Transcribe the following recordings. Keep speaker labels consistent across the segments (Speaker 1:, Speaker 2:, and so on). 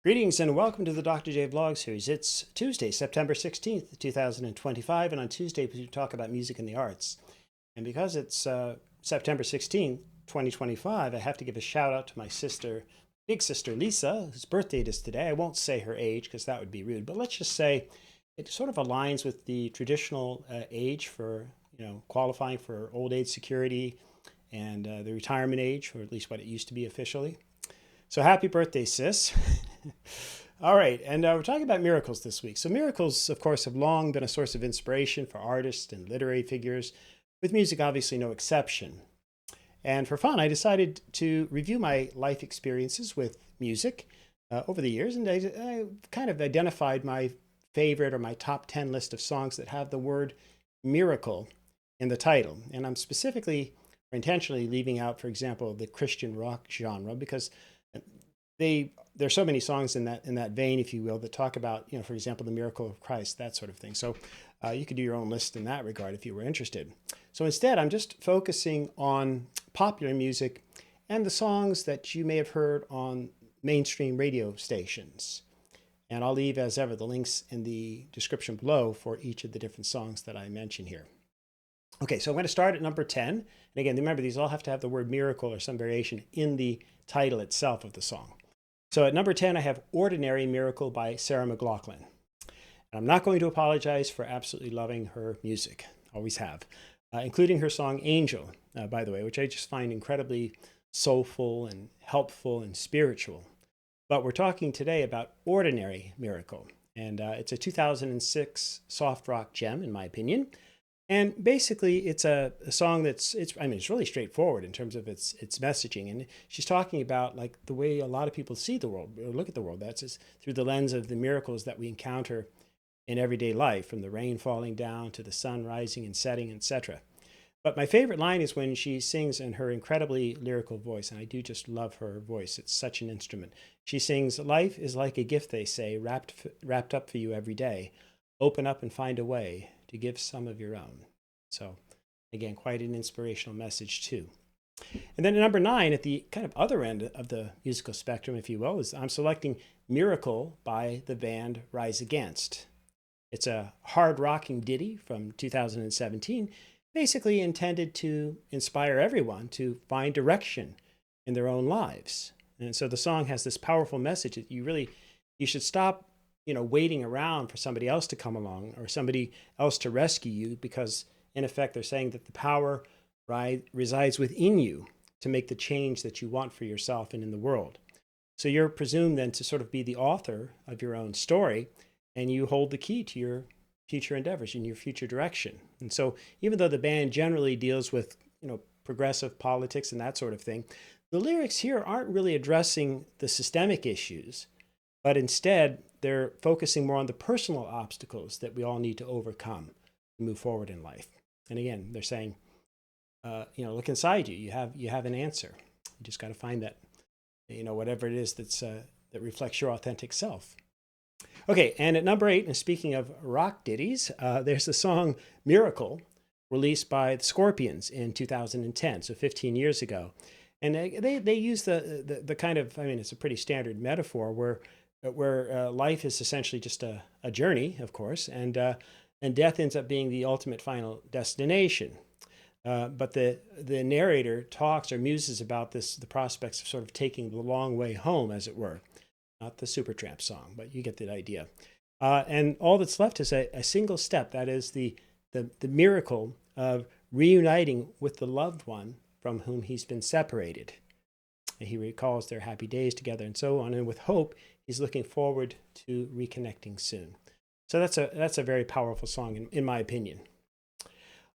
Speaker 1: Greetings and welcome to the Dr. J Vlog series. It's Tuesday, September 16th, 2025, and on Tuesday we talk about music and the arts. And because it's September 16th, 2025, I have to give a shout out to my sister, big sister Lisa, whose birthday it is today. I won't say her age because that would be rude, but let's just say it sort of aligns with the traditional age for, qualifying for old age security and the retirement age, or at least what it used to be officially. So happy birthday, sis. All right, and we're talking about miracles this week. So miracles, of course, have long been a source of inspiration for artists and literary figures, with music obviously no exception. And for fun, I decided to review my life experiences with music over the years, and I kind of identified my favorite or my top 10 list of songs that have the word miracle in the title. And I'm specifically or intentionally leaving out, for example, the Christian rock genre, because there's so many songs in that vein, if you will, that talk about, for example, the miracle of Christ, that sort of thing. So you could do your own list in that regard if you were interested. So instead, I'm just focusing on popular music and the songs that you may have heard on mainstream radio stations. And I'll leave, as ever, the links in the description below for each of the different songs that I mention here. Okay, so I'm going to start at number 10. And again, remember, these all have to have the word miracle or some variation in the title itself of the song. So at number 10, I have Ordinary Miracle by Sarah McLachlan. And I'm not going to apologize for absolutely loving her music. Always have. Including her song Angel, by the way, which I just find incredibly soulful and helpful and spiritual. But we're talking today about Ordinary Miracle. And it's a 2006 soft rock gem, in my opinion. And basically, it's a song it's really straightforward in terms of its messaging. And she's talking about like the way a lot of people see the world or look at the world. That's just through the lens of the miracles that we encounter in everyday life, from the rain falling down to the sun rising and setting, etc. But my favorite line is when she sings in her incredibly lyrical voice. And I do just love her voice. It's such an instrument. She sings, "Life is like a gift, they say, wrapped up for you every day. Open up and find a way to give some of your own." So again, quite an inspirational message too. And then at number 9, at the kind of other end of the musical spectrum, if you will, is I'm selecting Miracle by the band Rise Against. It's a hard rocking ditty from 2017, basically intended to inspire everyone to find direction in their own lives. And so the song has this powerful message that you should stop waiting around for somebody else to come along or somebody else to rescue you, because in effect, they're saying that the power resides within you to make the change that you want for yourself and in the world. So you're presumed then to sort of be the author of your own story, and you hold the key to your future endeavors and your future direction. And so even though the band generally deals with, progressive politics and that sort of thing, the lyrics here aren't really addressing the systemic issues, but instead they're focusing more on the personal obstacles that we all need to overcome to move forward in life. And again, they're saying, look inside you. You have an answer. You just got to find that, whatever it is that reflects your authentic self. Okay, and at number 8, and speaking of rock ditties, there's the song Miracle, released by the Scorpions in 2010, so 15 years ago. And they use the kind of, it's a pretty standard metaphor where life is essentially just a journey, of course, and death ends up being the ultimate final destination. But the narrator talks or muses about the prospects of sort of taking the long way home, as it were. Not the Supertramp song, but you get the idea. And all that's left is a single step. That is the miracle of reuniting with the loved one from whom he's been separated. And he recalls their happy days together and so on. And with hope, he's looking forward to reconnecting soon. So that's a very powerful song, in my opinion.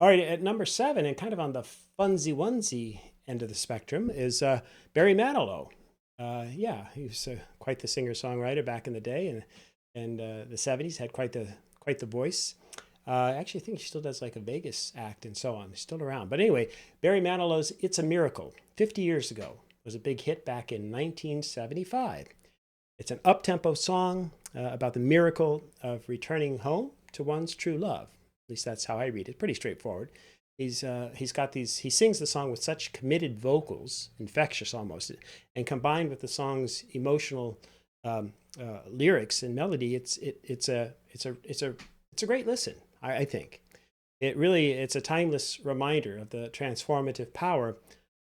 Speaker 1: All right, at number 7, and kind of on the funsy onesie end of the spectrum, is Barry Manilow. He was quite the singer-songwriter back in the day, and the 70s, had quite the voice. I actually think she still does like a Vegas act and so on. He's still around. But anyway, Barry Manilow's "It's a Miracle," 50 years ago, was a big hit back in 1975. It's an up-tempo song about the miracle of returning home to one's true love. At least that's how I read it. Pretty straightforward. He sings the song with such committed vocals, infectious almost, and combined with the song's emotional lyrics and melody, it's a great listen. I think it's a timeless reminder of the transformative power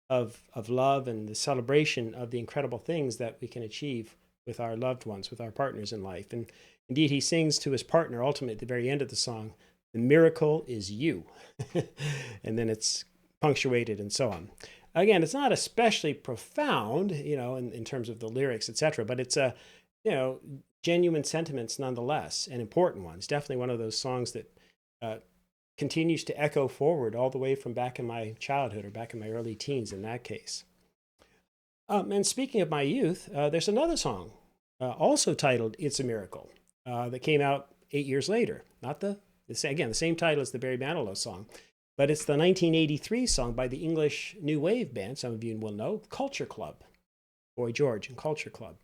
Speaker 1: of love and the celebration of the incredible things that we can achieve with our loved ones, with our partners in life. And indeed, he sings to his partner ultimately at the very end of the song, "The miracle is you." And then it's punctuated and so on. Again, it's not especially profound, in terms of the lyrics, etc., but it's genuine sentiments nonetheless, and important ones. Definitely one of those songs that continues to echo forward all the way from back in my childhood or back in my early teens in that case. And speaking of my youth, there's another song also titled "It's a Miracle" that came out 8 years later. Not the same title as the Barry Manilow song, but it's the 1983 song by the English New Wave band, some of you will know, Culture Club, Boy George and Culture Club.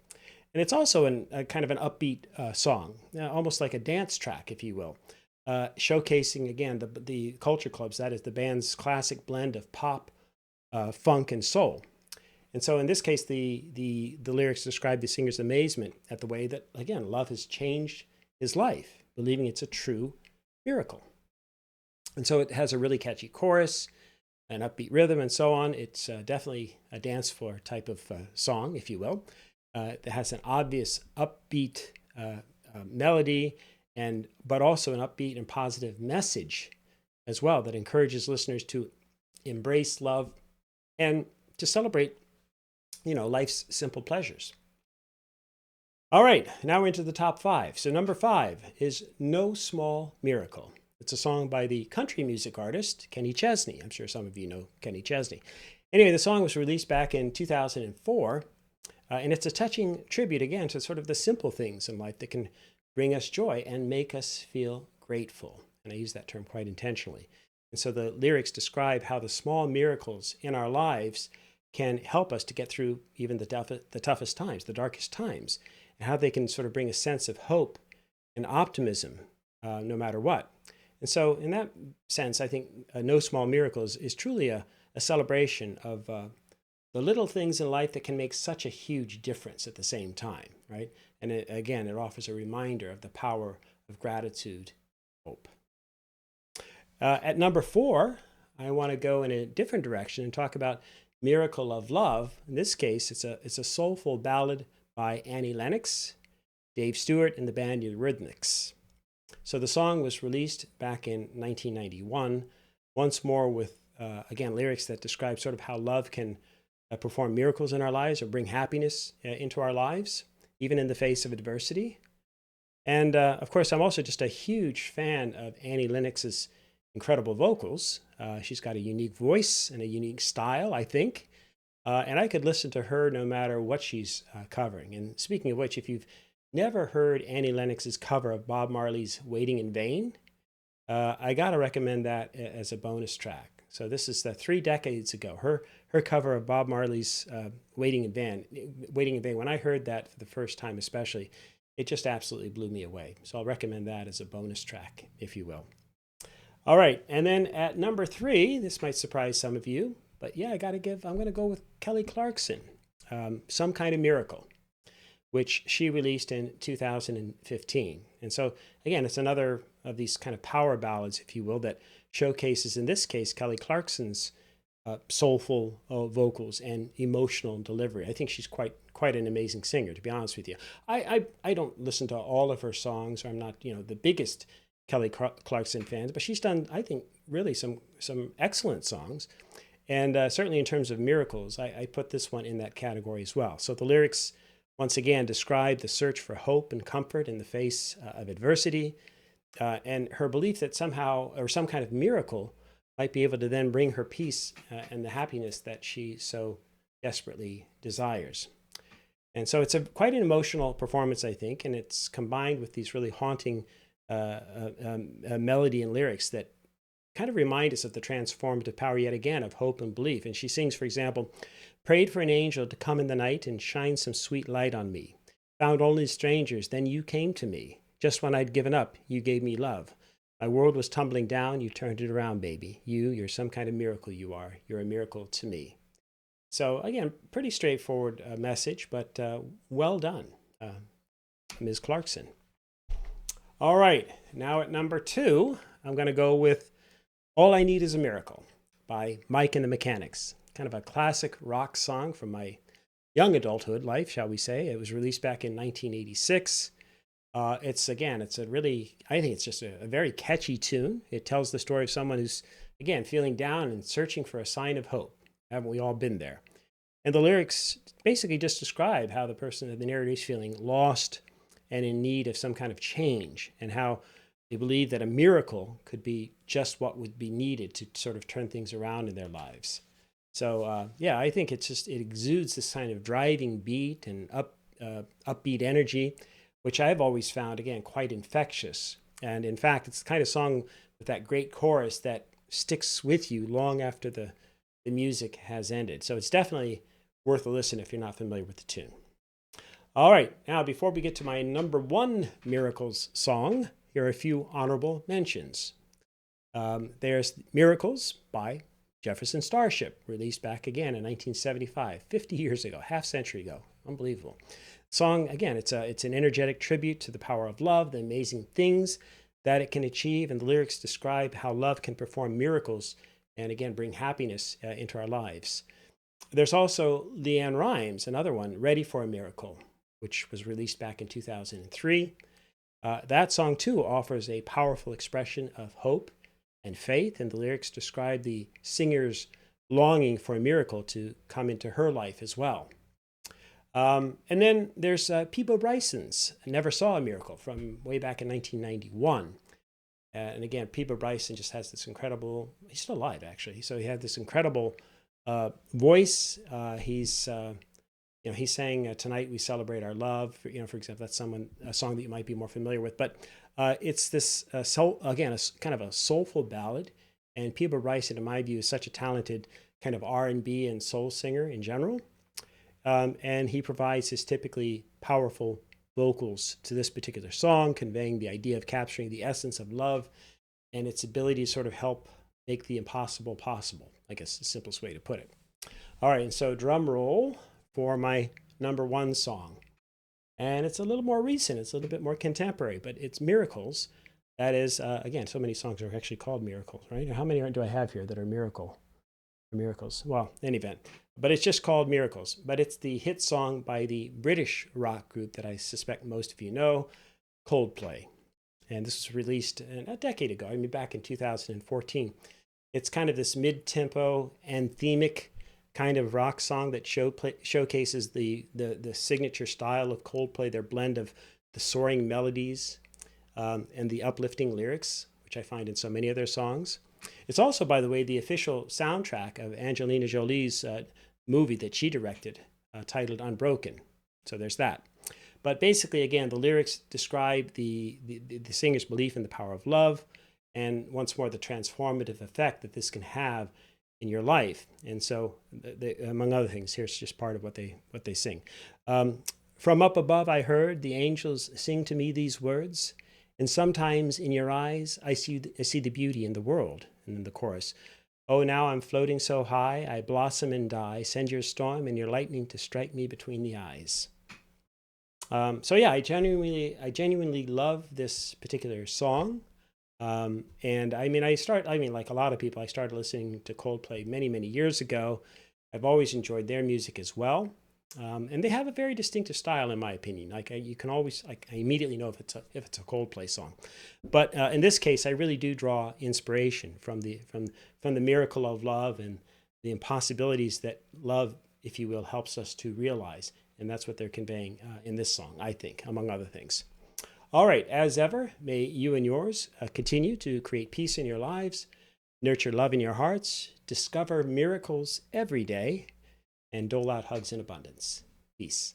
Speaker 1: And it's also a kind of an upbeat song, almost like a dance track, if you will, showcasing, again, the Culture Clubs, that is the band's classic blend of pop, funk, and soul. And so in this case, the lyrics describe the singer's amazement at the way that, again, love has changed his life, believing it's a true miracle. And so it has a really catchy chorus, an upbeat rhythm, and so on. It's definitely a dance floor type of song, if you will. It has an obvious upbeat melody, but also an upbeat and positive message as well that encourages listeners to embrace love and to celebrate, life's simple pleasures. All right, now we're into the top 5. So number 5 is "No Small Miracle." It's a song by the country music artist Kenny Chesney. I'm sure some of you know Kenny Chesney. Anyway, the song was released back in 2004, and it's a touching tribute, again, to sort of the simple things in life that can bring us joy and make us feel grateful. And I use that term quite intentionally. And so the lyrics describe how the small miracles in our lives can help us to get through even the toughest times, the darkest times, and how they can sort of bring a sense of hope and optimism no matter what. And so in that sense, I think "No Small Miracles" is truly a celebration of the little things in life that can make such a huge difference at the same time, right? And again, it offers a reminder of the power of gratitude, hope. At number 4, I want to go in a different direction and talk about "Miracle of Love." In this case, it's a soulful ballad by Lennox, Dave Stewart, and the band Eurythmics. So the song was released back in 1991, once more with, again, lyrics that describe sort of how love can perform miracles in our lives or bring happiness into our lives, even in the face of adversity. And of course, I'm also just a huge fan of Annie Lennox's incredible vocals. She's got a unique voice and a unique style, I think. And I could listen to her no matter what she's covering. And speaking of which, if you've never heard Annie Lennox's cover of Bob Marley's "Waiting in Vain," I got to recommend that as a bonus track. So this is 3 decades ago. Her cover of Bob Marley's "Waiting in Vain." When I heard that for the first time especially, it just absolutely blew me away. So I'll recommend that as a bonus track, if you will. All right, and then at number 3, this might surprise some of you, but yeah, I'm going to go with Kelly Clarkson, "Some Kind of Miracle," which she released in 2015. And so, again, it's another of these kind of power ballads, if you will, that showcases, in this case, Kelly Clarkson's soulful vocals and emotional delivery. I think she's quite an amazing singer, to be honest with you. I don't listen to all of her songs, or I'm not the biggest Kelly Clarkson fan, but she's done, I think, really some excellent songs. And certainly in terms of miracles, I put this one in that category as well. So the lyrics, once again, describe the search for hope and comfort in the face of adversity, and her belief that somehow, or some kind of miracle, might be able to then bring her peace and the happiness that she so desperately desires. And so it's quite an emotional performance, I think, and it's combined with these really haunting melody and lyrics that kind of remind us of the transformative power, yet again, of hope and belief. And she sings, for example, "Prayed for an angel to come in the night and shine some sweet light on me. Found only strangers, then you came to me. Just when I'd given up, you gave me love. My world was tumbling down, you turned it around, baby. You're some kind of miracle, you are. You're a miracle to me." So again, pretty straightforward message, but well done. Ms. Clarkson. All right, now at number 2, I'm going to go with All I Need Is a Miracle by Mike and the Mechanics. Kind of a classic rock song from my young adulthood life, shall we say. It was released back in 1986. It's a really, I think it's just a very catchy tune. It tells the story of someone who's, again, feeling down and searching for a sign of hope. Haven't we all been there? And the lyrics basically just describe how the narrator is feeling lost and in need of some kind of change, and how they believe that a miracle could be just what would be needed to sort of turn things around in their lives. So yeah, I think it exudes this kind of driving beat and upbeat energy, which I've always found, again, quite infectious. And in fact, it's the kind of song with that great chorus that sticks with you long after the music has ended. So it's definitely worth a listen if you're not familiar with the tune. All right, now before we get to my number 1 Miracles song, here are a few honorable mentions. There's Miracles by Jefferson Starship, released back again in 1975, 50 years ago, half century ago. Unbelievable. Song, again, it's an energetic tribute to the power of love, the amazing things that it can achieve, and the lyrics describe how love can perform miracles and, again, bring happiness into our lives. There's also Leanne Rimes, another one, Ready for a Miracle, which was released back in 2003. That song, too, offers a powerful expression of hope and faith, and the lyrics describe the singer's longing for a miracle to come into her life as well. And then there's Peabo Bryson's Never Saw a Miracle from way back in 1991. And again, Peabo Bryson just has this incredible, he's still alive actually, so he had this incredible voice. He sang Tonight We Celebrate Our Love, for example. That's a song that you might be more familiar with. But it's this, a kind of a soulful ballad. And Peabo Bryson, in my view, is such a talented kind of R&B and soul singer in general. And he provides his typically powerful vocals to this particular song, conveying the idea of capturing the essence of love and its ability to sort of help make the impossible possible, I guess the simplest way to put it. All right, and so drum roll for my number 1 song. And it's a little more recent, it's a little bit more contemporary, but it's Miracles. That is, again, so many songs are actually called Miracles, right? How many do I have here that are miracles? Well, in any event, but it's just called Miracles. But it's the hit song by the British rock group that I suspect most of you know, Coldplay. And this was released a decade ago, back in 2014. It's kind of this mid-tempo, anthemic kind of rock song that showcases the signature style of Coldplay, their blend of the soaring melodies and the uplifting lyrics, which I find in so many of their songs. It's also, by the way, the official soundtrack of Angelina Jolie's movie that she directed, titled Unbroken. So there's that. But basically, again, the lyrics describe the singer's belief in the power of love, and once more, the transformative effect that this can have in your life. And so, among other things, here's just part of what they sing. From up above I heard the angels sing to me these words, and sometimes in your eyes I see the beauty in the world. And then the chorus, oh, now I'm floating so high, I blossom and die, send your storm and your lightning to strike me between the eyes. So yeah, I genuinely love this particular song. And like a lot of people, I started listening to Coldplay many, many years ago. I've always enjoyed their music as well. And they have a very distinctive style, in my opinion. You can always, I immediately know if it's a Coldplay song. But in this case, I really do draw inspiration from the miracle of love and the impossibilities that love, if you will, helps us to realize. And that's what they're conveying in this song, I think, among other things. All right, as ever, may you and yours continue to create peace in your lives, nurture love in your hearts, discover miracles every day, and dole out hugs in abundance. Peace.